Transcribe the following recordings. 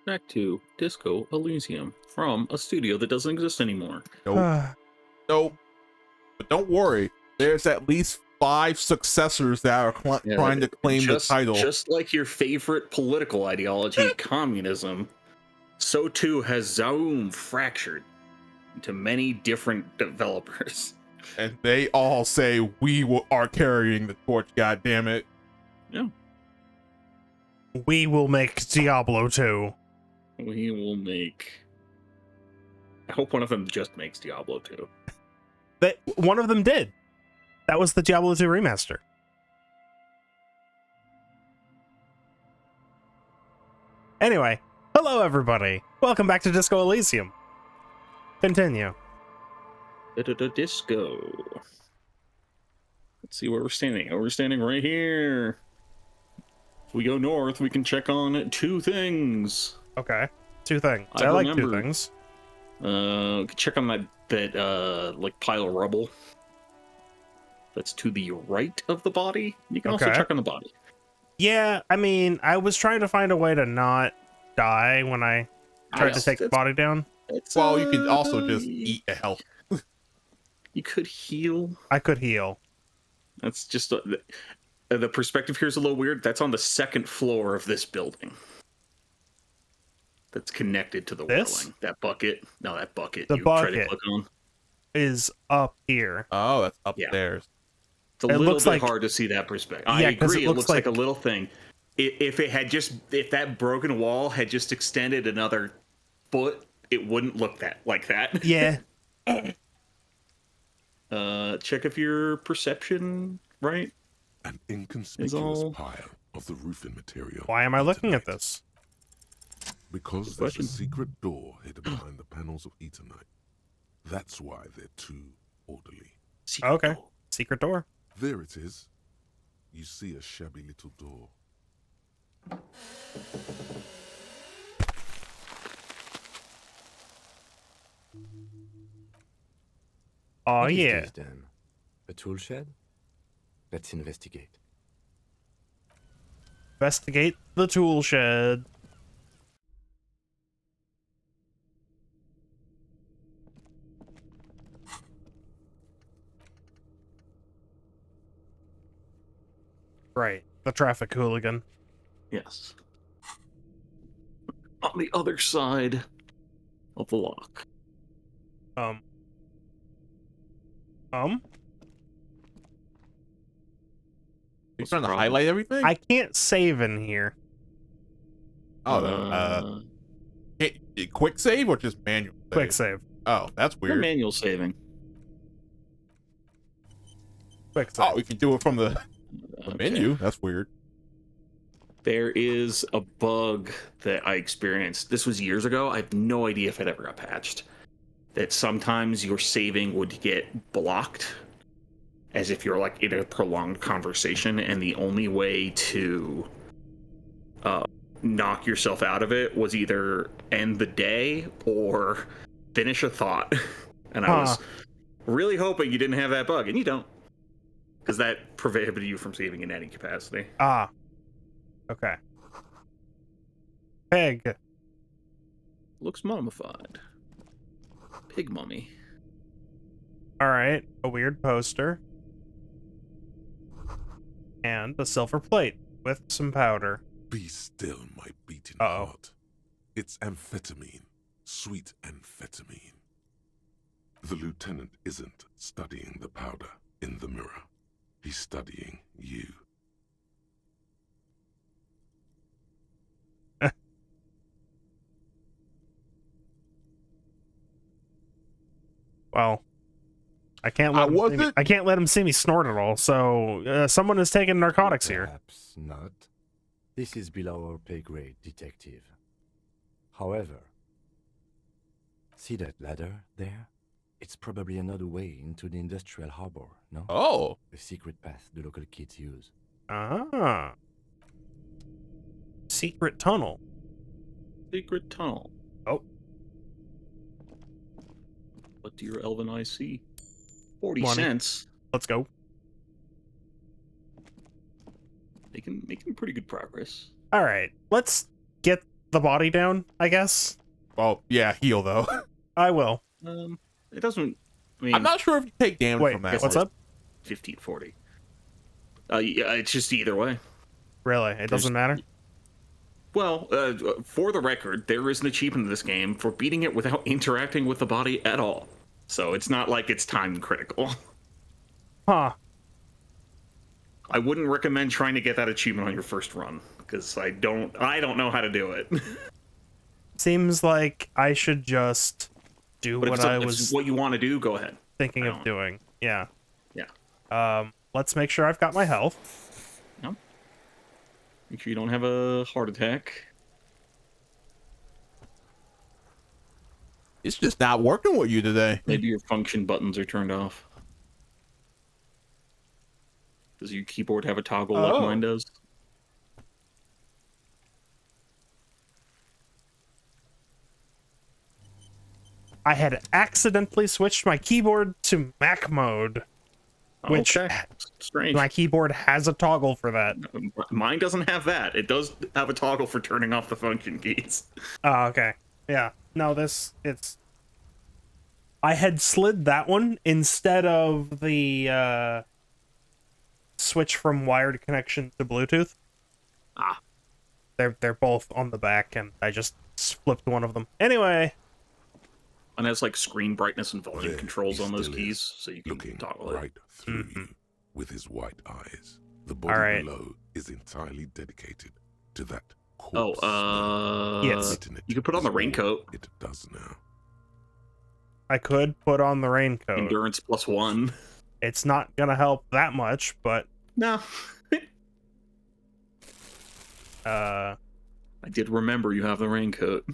back to Disco Elysium from a studio that doesn't exist anymore. Nope. Nope. But don't worry. There's at least 5 successors that are trying to claim the title. Just like your favorite political ideology, communism, so too has Zaum fractured into many different developers. And they all say are carrying the torch, goddammit. Yeah. We will make Diablo 2. We will make... I hope one of them just makes Diablo 2. One of them did. That was the Diablo 2 remaster. Anyway, hello everybody. Welcome back to Disco Elysium. Continue. Disco. Let's see where we're standing. We're standing right here. If we go north, we can check on 2 things. Okay. 2 things. I like 2 things. We can check on that like pile of rubble. That's to the right of the body. You can also check on the body. Yeah, I mean, I was trying to find a way to not die when I tried to take the body down. Well, you can also just eat a health. You could heal. I could heal. That's just the perspective here is a little weird. That's on the 2nd floor of this building. That's connected to the whirling. That bucket. No, that bucket. The bucket try to click on is up here. Oh, that's upstairs. It's a little bit hard to see that perspective. I agree. It looks like a little thing. If if that broken wall had just extended another foot, it wouldn't look like that. Yeah. Check if your perception right. An inconspicuous pile of the roofing material. Why am I looking at this? Because there's a secret door hidden behind the panels of Eternite. That's why they're too orderly. Okay. Secret door. There it is. You see a shabby little door. Oh, What is yeah. this, then? A tool shed? Let's investigate. Investigate the tool shed. Right, the traffic hooligan. Yes. On the other side of the lock. You trying to highlight everything? I can't save in here. Oh, quick save or just manual save? Quick save. Oh, that's weird. Manual saving. Quick save. Oh, we can do it from the menu. That's weird. There is a bug that I experienced. This was years ago. I have no idea if it ever got patched. That sometimes your saving would get blocked as if you're like in a prolonged conversation, and the only way to knock yourself out of it was either end the day or finish a thought. And I was really hoping you didn't have that bug, and you don't, because that prohibited you from saving in any capacity. Okay. Pig. Looks mummified. Pig mummy. All right, a weird poster. And a silver plate with some powder. Be still, my beating heart. It's amphetamine. Sweet amphetamine. The lieutenant isn't studying the powder in the mirror. He's studying you. Well, I can't let him see me snort it all. So someone is taking narcotics here. Perhaps not. This is below our pay grade, detective. However, see that ladder there? It's probably another way into the industrial harbor, no? Oh. A secret path the local kids use. Ah. Secret tunnel. Secret tunnel. Oh. What do your elven eyes see? 40 Money. cents. Let's go. Making pretty good progress. All right, let's get the body down, I guess. Well, yeah, heal though. I will. It doesn't. I mean, I'm not sure if you take damage Wait, from that. what's one. up? 1540. Yeah, it's just either way. Really? It doesn't matter? Well, for the record, there is an achievement in this game for beating it without interacting with the body at all. So it's not like it's time critical. Huh. I wouldn't recommend trying to get that achievement on your first run because I don't know how to do it. Seems like I should just do But what if I it's was what you want to do, go ahead. thinking of doing. Yeah. Yeah. Let's make sure I've got my health. No. Make sure you don't have a heart attack. It's just not working with you today. Maybe your function buttons are turned off. Does your keyboard have a toggle like mine does? I had accidentally switched my keyboard to Mac mode, which strange. my keyboard has a toggle for that. Mine doesn't have that. It does have a toggle for turning off the function keys. Oh, okay. Yeah. No, it's... I had slid that one instead of the switch from wired connection to Bluetooth. Ah. They're both on the back, and I just flipped one of them. Anyway. And it has like screen brightness and volume There controls he on those still keys, is, so you can looking toggle right it. through you with his white eyes. The body Alright. below is entirely dedicated to that Oh, corpse. Yes. Eating it you could put on is the all raincoat. It does now. I could put on the raincoat. Endurance +1. It's not gonna help that much, but No. uh I did remember you have the raincoat.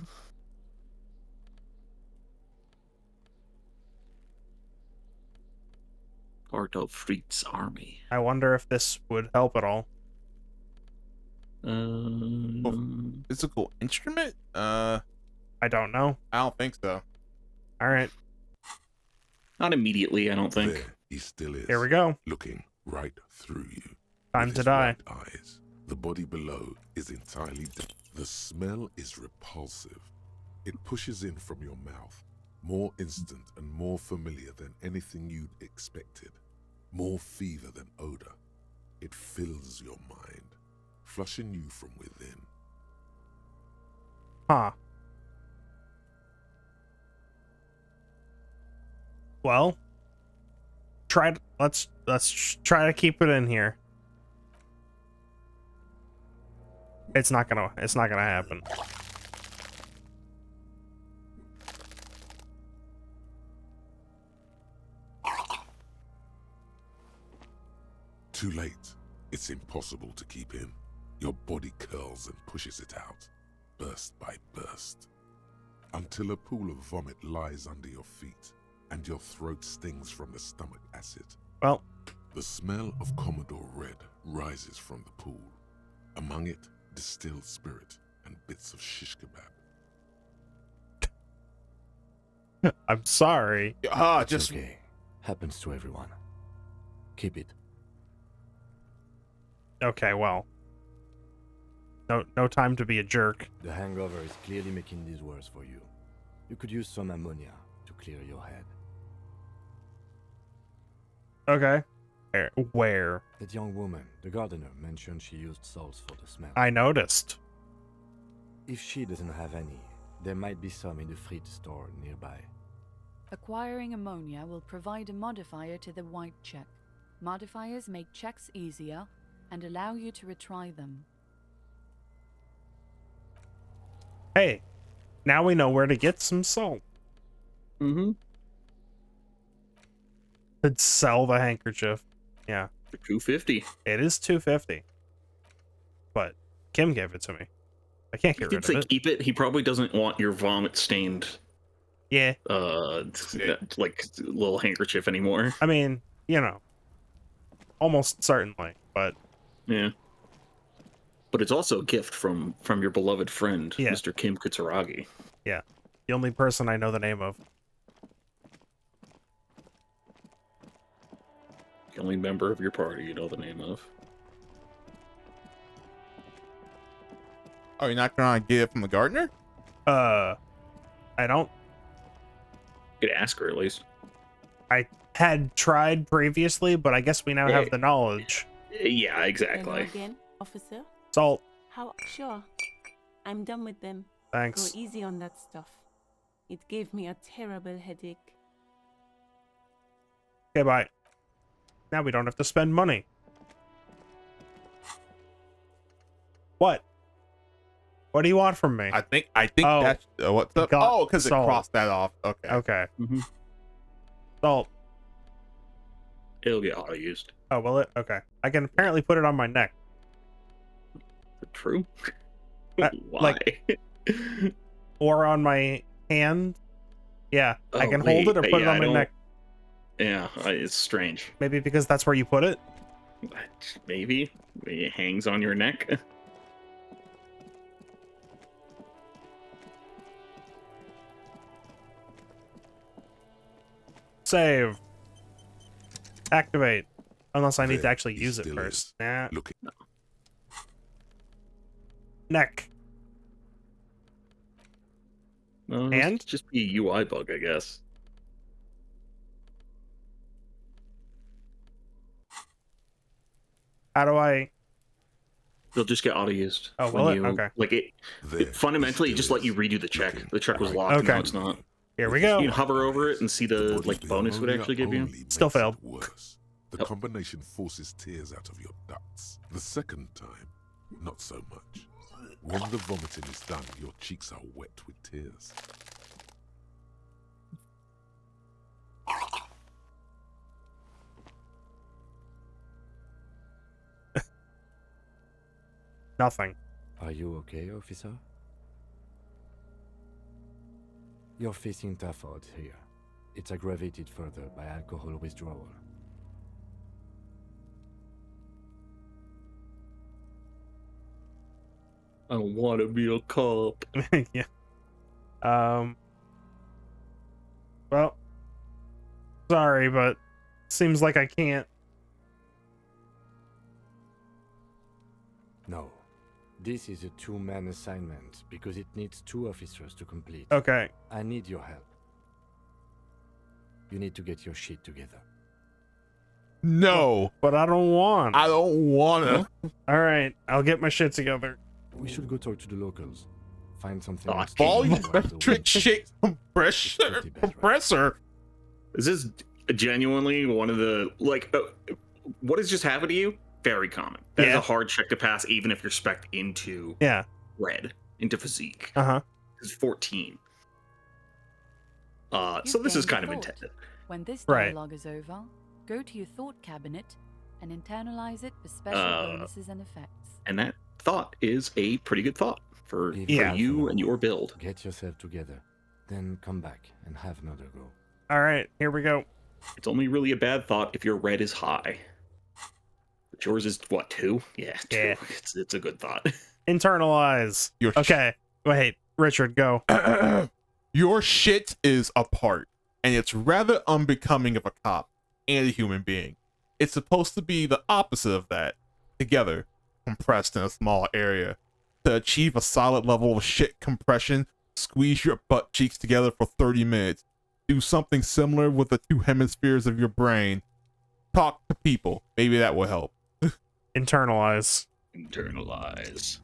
Part of Fritz's army. I wonder if this would help at all. Physical instrument? I don't know. I don't think so. All right, Not immediately, I don't think. There he still is. here we go. Looking right through you. Time with to his die. white eyes. The body below is entirely the smell is repulsive. It pushes in from your mouth, more instant and more familiar than anything you'd expected. More fever than odor. It fills your mind, flushing you from within. Huh. Well, let's try to keep it in here. It's not gonna happen. Too late. It's impossible to keep in. Your body curls and pushes it out, burst by burst, until a pool of vomit lies under your feet, and your throat stings from the stomach acid. Well, The smell of Commodore Red rises from the pool. Among it, distilled spirit and bits of shish kebab. I'm sorry. It's Just okay. Happens to everyone. Keep it. Okay, well. No time to be a jerk. The hangover is clearly making these worse for you. You could use some ammonia to clear your head. Okay. Where? That young woman, the gardener, mentioned she used salts for the smell. I noticed. If she doesn't have any, there might be some in the fridge store nearby. Acquiring ammonia will provide a modifier to the white check. Modifiers make checks easier and allow you to retry them. Hey, now we know where to get some salt. Mm-hmm. Could sell the handkerchief. Yeah, For 250. it is 250. But Kim gave it to me. I can't He get did rid say of it. keep it. He probably doesn't want your vomit stained Yeah, like little handkerchief anymore. I mean, you know, almost certainly, but Yeah. But it's also a gift from your beloved friend, Yeah. Mr. Kim Kitsuragi. yeah, the only person I know the name of. The only member of your party you know the name of. Oh, you're not gonna get it from the gardener? I don't. You could ask her at least. I had tried previously, but I guess we now have the knowledge. Yeah, Hello exactly. again, officer. Salt. How? Sure. I'm done with them. Thanks. Go easy on that stuff. It gave me a terrible headache. Okay, bye. Now we don't have to spend money. What? What do you want from me? I think Oh, that's what's up. got Oh, because it salt. crossed that off. Okay. Okay. Mm-hmm. Salt. It'll get auto used. Oh, will it? Okay. I can apparently put it on my neck. True. Uh, Why? like- Or on my hand. Yeah. I Oh, can hold it or wait, put it yeah, on I my don't- neck. Yeah, it's strange. Maybe because that's where you put it? Maybe it hangs on your neck. Save. Activate. Unless I need to There actually he use it still first. is. Nah. Looking. Neck. No, And? it's just be a UI bug, I guess. How do I... They'll just get auto used. Oh, will it? Okay. Like There it fundamentally he it just still let you is. redo the check. Looking The check was right locked, Okay. now it's not. Here we You go. can hover over it and see the body like of bonus would ammonia actually give you. only Still makes it failed. Worse. The combination forces tears out of your ducts. The second time, not so much. When the vomiting is done, your cheeks are wet with tears. Nothing. Are you okay, officer? You're facing tough odds here. It's aggravated further by alcohol withdrawal. I don't want to be a cop. Yeah. Well, sorry, but seems like I can't. No. This is a two-man assignment because it needs 2 officers to complete. Okay. I need your help. You need to get your shit together. No, But I don't want. I don't wanna. All right, I'll get my shit together. We should go talk to the locals. Find something Oh, else to Ball do while the electric wind shake compressor. Is this genuinely one of the like? What has just happened to you? Very common. That is Yeah. a hard check to pass, even if you're spec'd into Yeah. red, into physique. Uh-huh. It's 14. So You've this is gained kind of thought. intended. When this Right. dialogue is over, go to your thought cabinet and internalize it for special bonuses and effects. And that thought is a pretty good thought for Yeah. you and your build. Get yourself together. Then come back and have another go. All right, here we go. It's only really a bad thought if your red is high. But yours is what, 2? Yeah, 2. Yeah. It's a good thought. Internalize. Your Okay. Wait, Richard, go. Your shit is apart, and it's rather unbecoming of a cop and a human being. It's supposed to be the opposite of that, together, compressed in a small area. To achieve a solid level of shit compression, squeeze your butt cheeks together for 30 minutes. Do something similar with the 2 hemispheres of your brain. Talk to people. Maybe that will help. Internalize. Internalize.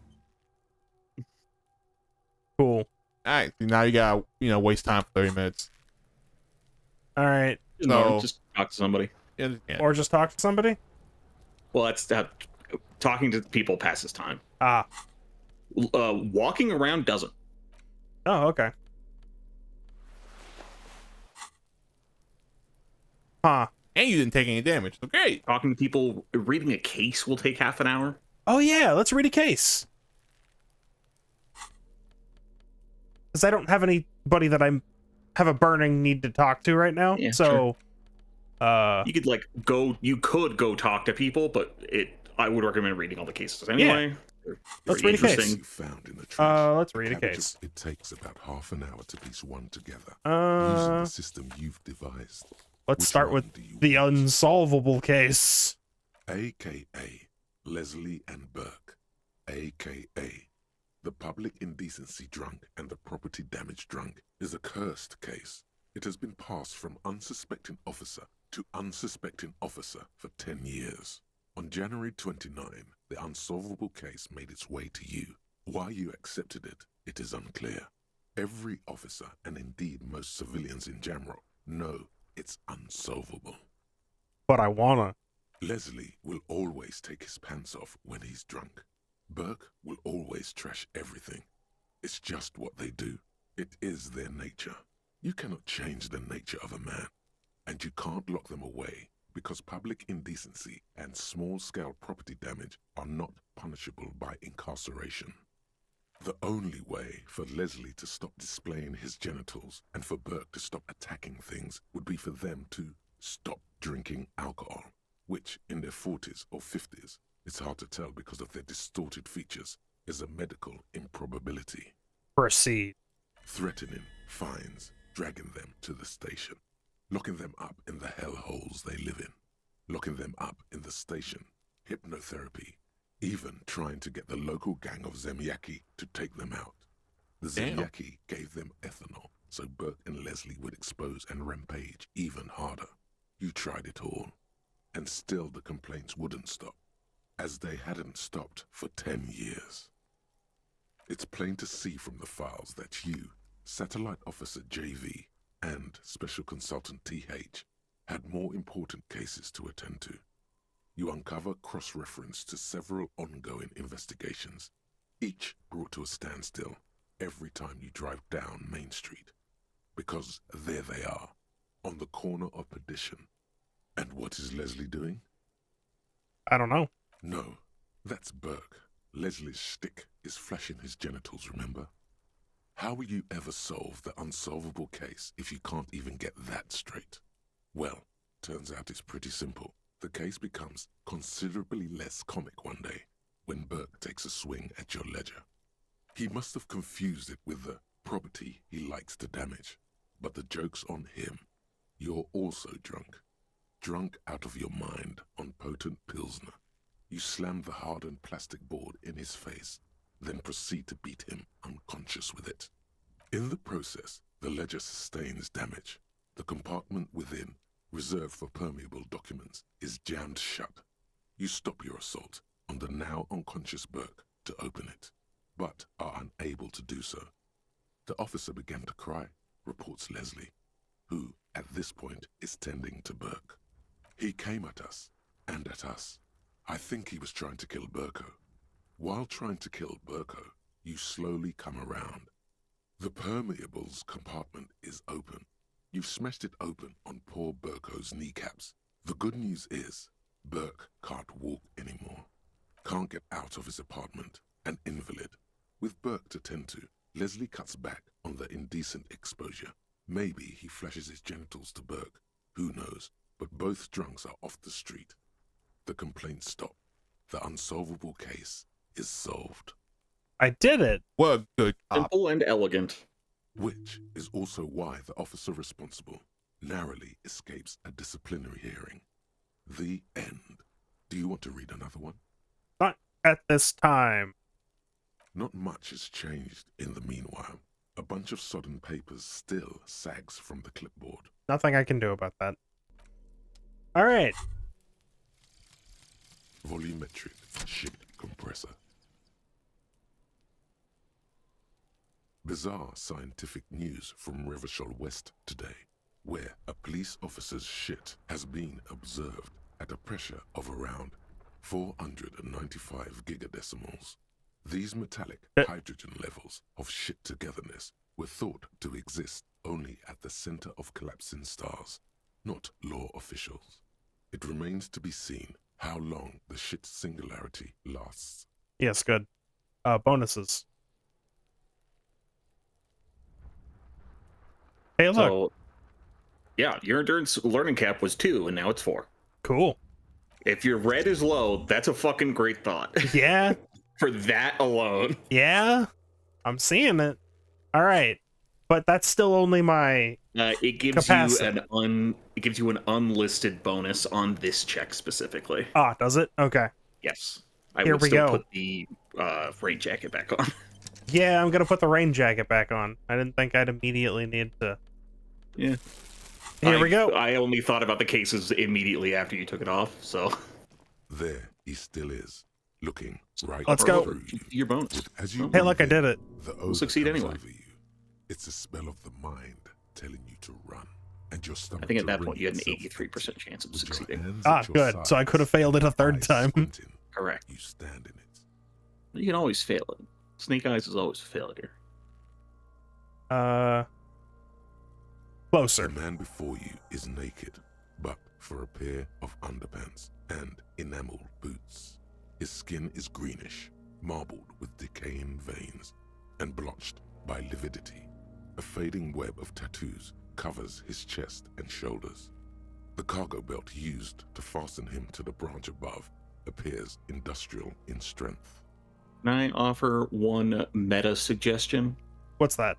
Cool. Alright, now you gotta, waste time for 30 minutes. All right. So- Just talk to somebody. Yeah. Or just talk to somebody? Well, that's that. Talking to people passes time. Ah. Walking around doesn't. Oh, okay. Huh. And you didn't take any damage, so great. Talking to people, reading a case will take half an hour. Oh, yeah, let's read a case. Because I don't have anybody that have a burning need to talk to right now. Yeah, so, You could you could go talk to people, but I would recommend reading all the cases anyway. They're Let's very read a case. interesting. You found in the trash. let's read a Cabbage- case. It takes about half an hour to piece one together. Using the system you've devised. Let's Which start one with do you the want? unsolvable case. AKA Leslie and Burke. AKA The public indecency drunk and the property damage drunk is a cursed case. It has been passed from unsuspecting officer to unsuspecting officer for 10 years. On January 29, the unsolvable case made its way to you. Why you accepted it, it is unclear. Every officer, and indeed most civilians in Jamrock, know it's unsolvable. But I wanna. Leslie will always take his pants off when he's drunk. Burke will always trash everything. It's just what they do. It is their nature. You cannot change the nature of a man, and you can't lock them away because public indecency and small-scale property damage are not punishable by incarceration. The only way for Leslie to stop displaying his genitals and for Burke to stop attacking things would be for them to stop drinking alcohol, which in their 40s or 50s, it's hard to tell because of their distorted features, is a medical improbability. Proceed. Threatening fines, dragging them to the station, locking them up in the hellholes they live in, locking them up in the station, hypnotherapy, even trying to get the local gang of Zemyaki to take them out. The Damn. Zemyaki gave them ethanol, so Burke and Leslie would expose and rampage even harder. You tried it all, and still the complaints wouldn't stop, as they hadn't stopped for 10 years. It's plain to see from the files that you, Satellite Officer JV, and Special Consultant TH had more important cases to attend to. You uncover cross-reference to several ongoing investigations, each brought to a standstill every time you drive down Main Street. Because there they are, on the corner of Perdition. And what is Leslie doing? I don't know. No, that's Burke. Leslie's shtick is flashing his genitals, remember? How will you ever solve the unsolvable case if you can't even get that straight? Well, turns out it's pretty simple. The case becomes considerably less comic one day when Burke takes a swing at your ledger. He must have confused it with the property he likes to damage. But the joke's on him. You're also drunk. Drunk out of your mind on potent Pilsner. You slam the hardened plastic board in his face, then proceed to beat him unconscious with it. In the process, the ledger sustains damage. The compartment within, reserved for permeable documents, is jammed shut. You stop your assault on the now unconscious Burke to open it, but are unable to do so. The officer began to cry, reports Leslie, who, at this point, is tending to Burke. He came at us, and at us. I think he was trying to kill Burko. While trying to kill Burko, you slowly come around. The permeables compartment is open. You've smashed it open on poor Burko's kneecaps. The good news is, Burke can't walk anymore. Can't get out of his apartment, an invalid. With Burke to tend to, Leslie cuts back on the indecent exposure. Maybe he flashes his genitals to Burke. Who knows? But both drunks are off the street. The complaints stop. The unsolvable case is solved. I did it. What a good cop. Simple and elegant. Which is also why the officer responsible narrowly escapes a disciplinary hearing. The end. Do you want to read another one? Not at this time. Not much has changed in the meanwhile. A bunch of sodden papers still sags from the clipboard. Nothing I can do about that. All right. Volumetric ship compressor. Bizarre scientific news from Revachol West today, where a police officer's shit has been observed at a pressure of around 495 gigadecimals. These metallic hydrogen levels of shit togetherness were thought to exist only at the center of collapsing stars, not law officials. It remains to be seen how long the shit singularity lasts. Yes, good. Bonuses. Hey, look. So, yeah, your endurance learning cap was 2, and now it's 4. Cool. If your red is low, that's a fucking great thought. Yeah. For that alone. Yeah. I'm seeing it. All right. But that's still only my It gives capacity. it gives you an unlisted bonus on this check specifically. Ah, does it? Okay. Yes. I Here would we still go. put the rain jacket back on. Yeah, I'm gonna put the rain jacket back on. I didn't think I'd immediately need to. Yeah. Here we go. I only thought about the cases immediately after you took it off, so. There he still is, looking right Let's go. through you. Your bones. With, as you Hey, look, I breathe did in, it. The odor succeed comes anyway. over you. It's a spell of the mind telling you to run, and your stomach. I think at to that wring point you had an itself 83% chance of with your succeeding. hands Ah, at your good. So I sides, could have failed it a third eyes time. squinting, Correct. You stand in it. You can always fail it. Snake eyes is always a failure. Closer. The man before you is naked, but for a pair of underpants and enameled boots. His skin is greenish, marbled with decaying veins, and blotched by lividity. A fading web of tattoos covers his chest and shoulders. The cargo belt used to fasten him to the branch above appears industrial in strength. Can I offer one meta suggestion? What's that?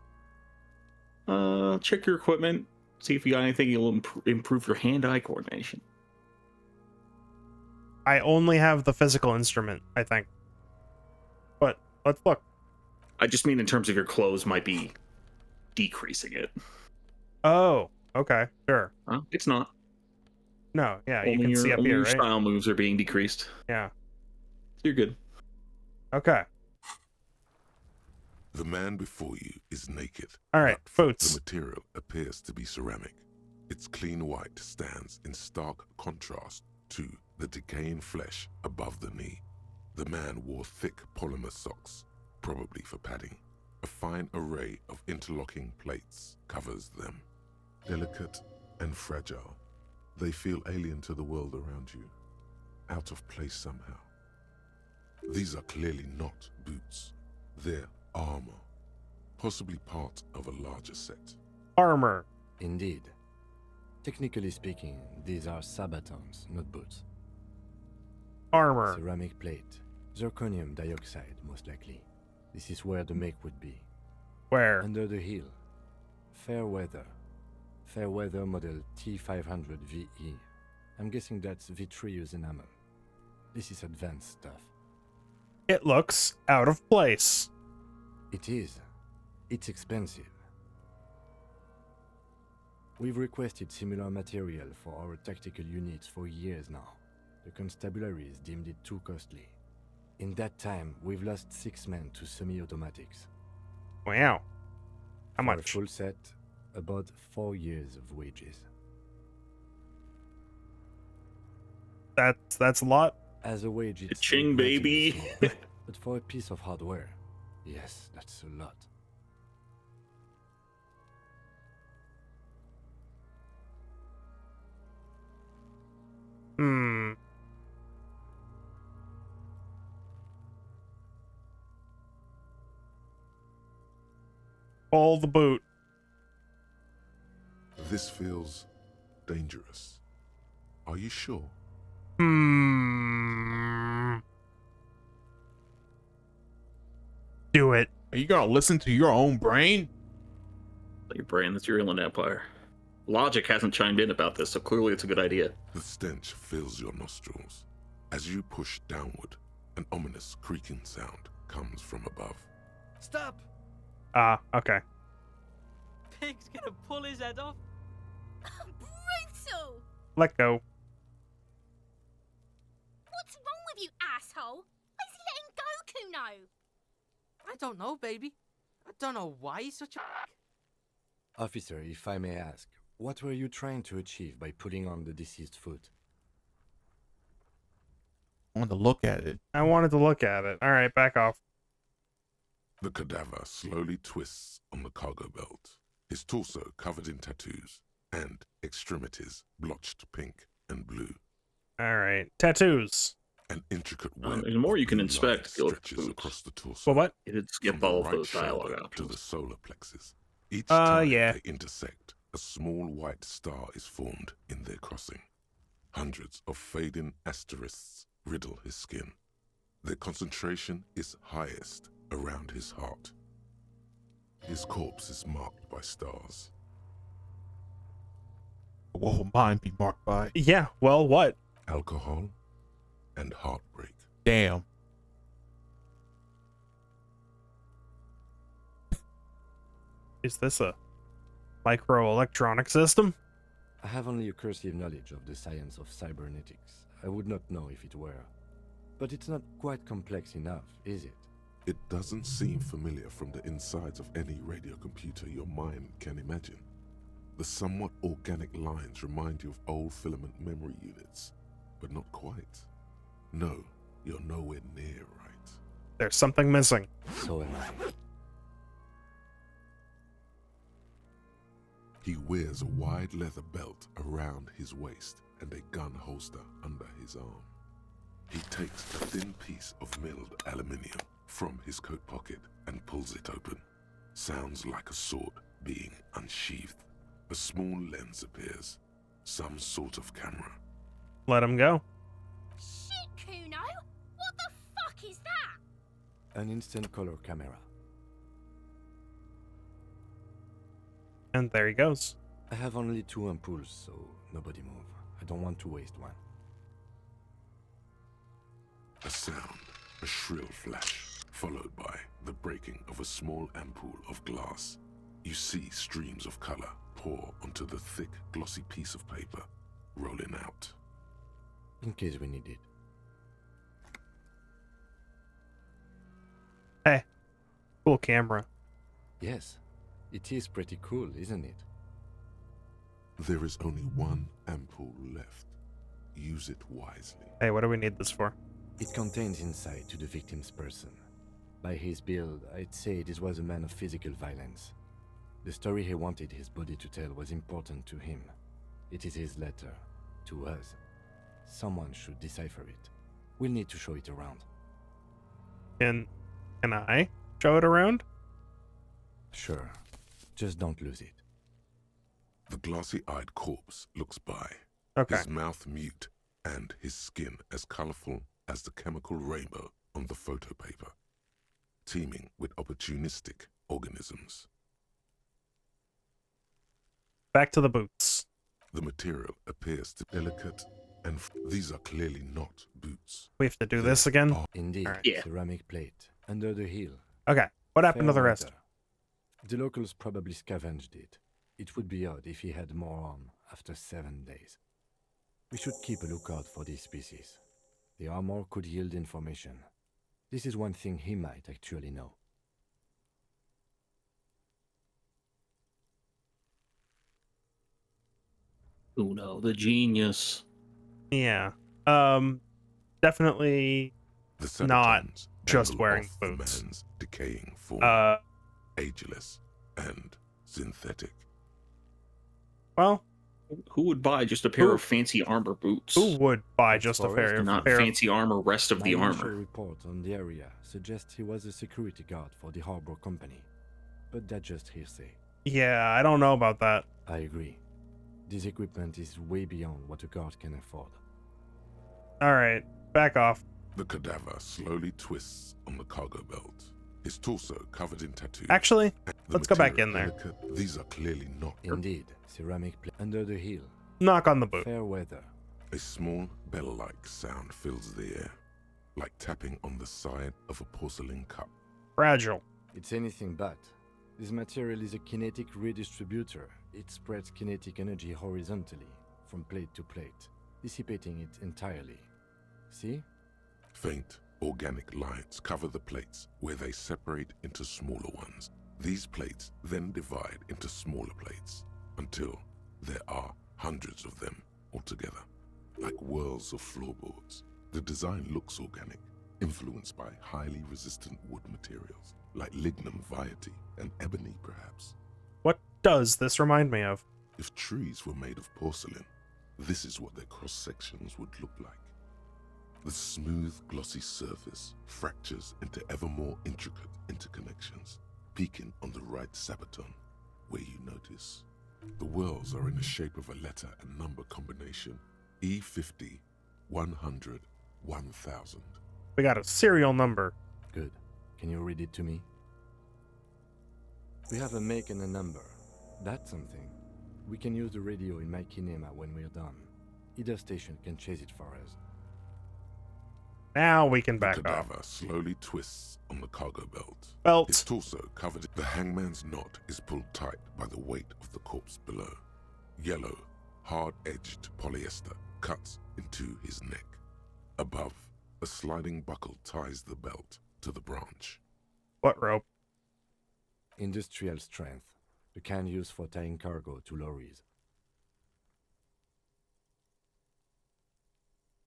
Check your equipment. See if you got anything that'll improve your hand-eye coordination. I only have the physical instrument, I think. But let's look. I just mean in terms of your clothes might be decreasing it. Oh, okay, sure. It's not. No, yeah, you Only can your, see up only here, your right? style moves are being decreased. Yeah. You're good. Okay. The man before you is naked. All right, but boots. The material appears to be ceramic. Its clean white stands in stark contrast to the decaying flesh above the knee. The man wore thick polymer socks, probably for padding. A fine array of interlocking plates covers them. Delicate and fragile, they feel alien to the world around you, out of place somehow. These are clearly not boots. They're armor, possibly part of a larger set. Armor. Indeed. Technically speaking, these are sabatons, not boots. Armor. Ceramic plate. Zirconium dioxide, most likely. This is where the make would be. Where? Under the heel. Fair weather. Fair weather model T500 VE. I'm guessing that's vitreous enamel. This is advanced stuff. It looks out of place. It is. It's expensive. We've requested similar material for our tactical units for years now. The constabularies deemed it too costly. In that time, we've lost 6 men to semi-automatics. Wow. How For a much? full set, about 4 years of wages. That's a lot. As a wage, it's Ching, regrettably baby. small. But for a piece of hardware, yes, that's a lot. Hmm. Pull the boot. This feels dangerous. Are you sure? Do it. Are you gonna listen to your own brain? Your brain, that's your inland empire. Logic hasn't chimed in about this, so clearly it's a good idea. The stench fills your nostrils. As you push downward, an ominous creaking sound comes from above. Stop! Okay. Pig's gonna pull his head off. Brutal! Let go. What's wrong with you, asshole? Why is he letting Goku know? I don't know, baby. I don't know why he's such a Officer, if I may ask, what were you trying to achieve by putting on the deceased foot? I want to look at it. I wanted to look at it. All right, back off. The cadaver slowly twists on the cargo belt, his torso covered in tattoos, and extremities blotched pink and blue. All right. Tattoos. An intricate web there's more of you can blue inspect light if you look at stretches boots. across the torso. Well, what? You did From skip the all of right those dialogue shoulder to options. the solar plexus. Each Oh, time yeah. they intersect, a small white star is formed in their crossing. Hundreds of fading asterisks riddle his skin. Their concentration is highest around his heart. His corpse is marked by stars. What will mine be marked by? Yeah, well, what? Alcohol and heartbreak. Damn. Is this a microelectronic system? I have only a cursive knowledge of the science of cybernetics. I would not know if it were. But it's not quite complex enough, is it? It doesn't seem familiar from the insides of any radio computer your mind can imagine. The somewhat organic lines remind you of old filament memory units, but not quite. No, you're nowhere near right. There's something missing. So am I. He wears a wide leather belt around his waist and a gun holster under his arm. He takes a thin piece of milled aluminium from his coat pocket and pulls it open. Sounds like a sword being unsheathed. A small lens appears. Some sort of camera. Let him go. Shit, Kuno! What the fuck is that? An instant color camera. And there he goes. I have only 2 ampoules, so nobody move. I don't want to waste one. A sound, a shrill flash, followed by the breaking of a small ampoule of glass. You see streams of color pour onto the thick, glossy piece of paper, rolling out. In case we need it. Hey, cool camera. Yes, it is pretty cool, isn't it? There is only one ampoule left. Use it wisely. Hey, what do we need this for? It contains insight to the victim's person. By his build, I'd say this was a man of physical violence. The story he wanted his body to tell was important to him. It is his letter, to us. Someone should decipher it. We'll need to show it around. Can I show it around? Sure. Just don't lose it. The glossy-eyed corpse looks by, Okay. his mouth mute and his skin as colorful as the chemical rainbow on the photo paper, teeming with opportunistic organisms. Back to the boots. The material appears to be delicate, and these are clearly not boots. We have to do this again? Indeed, Alright. Yeah. ceramic plate, under the heel. Okay. What happened to Fair the rest? weather. The locals probably scavenged it. It would be odd if he had more on after 7 days. We should keep a lookout for these species. The armor could yield information. This is one thing he might actually know. Uno, the genius. Yeah. Definitely The Not Sabatons just dangle wearing off the boots. man's decaying form, ageless and synthetic. well, Who would buy just a pair Who- of fancy armor boots? who would buy It's just a forest, pair, Not pair of fancy armor, rest of My the initial armor. report on the area suggests he was a security guard for the harbor company. But that's just hearsay. Yeah, I don't know about that. I agree. This equipment is way beyond what a guard can afford. Alright, back off. The cadaver slowly twists on the cargo belt, his torso covered in tattoos. Actually, The let's go back material in there. delicate. These are clearly not Indeed, ceramic plate under the heel. knock on the boot. Fair weather. A small bell-like sound fills the air, like tapping on the side of a porcelain cup. Fragile. It's anything but. This material is a kinetic redistributor. It spreads kinetic energy horizontally, from plate to plate, dissipating it entirely. See? Faint, organic lines cover the plates where they separate into smaller ones. These plates then divide into smaller plates until there are hundreds of them altogether, like whirls of floorboards. The design looks organic, influenced by highly resistant wood materials, like lignum vitae and ebony perhaps. What does this remind me of? If trees were made of porcelain, this is what their cross-sections would look like. The smooth, glossy surface fractures into ever more intricate interconnections, peaking on the right sabaton, where you notice. The whirls are in the shape of a letter and number combination, E50, 100, 1000. We got a serial number. Good. Can you read it to me? We have a make and a number. That's something. We can use the radio in my kinema when we're done. Either station can chase it for us. Now we can The back off. cadaver slowly twists on the cargo belt. His Belt. torso covered. The hangman's knot is pulled tight by the weight of the corpse below. Yellow, hard-edged polyester cuts into his neck. Above, a sliding buckle ties the belt to the branch. What rope? Industrial strength. The kind used for tying cargo to lorries.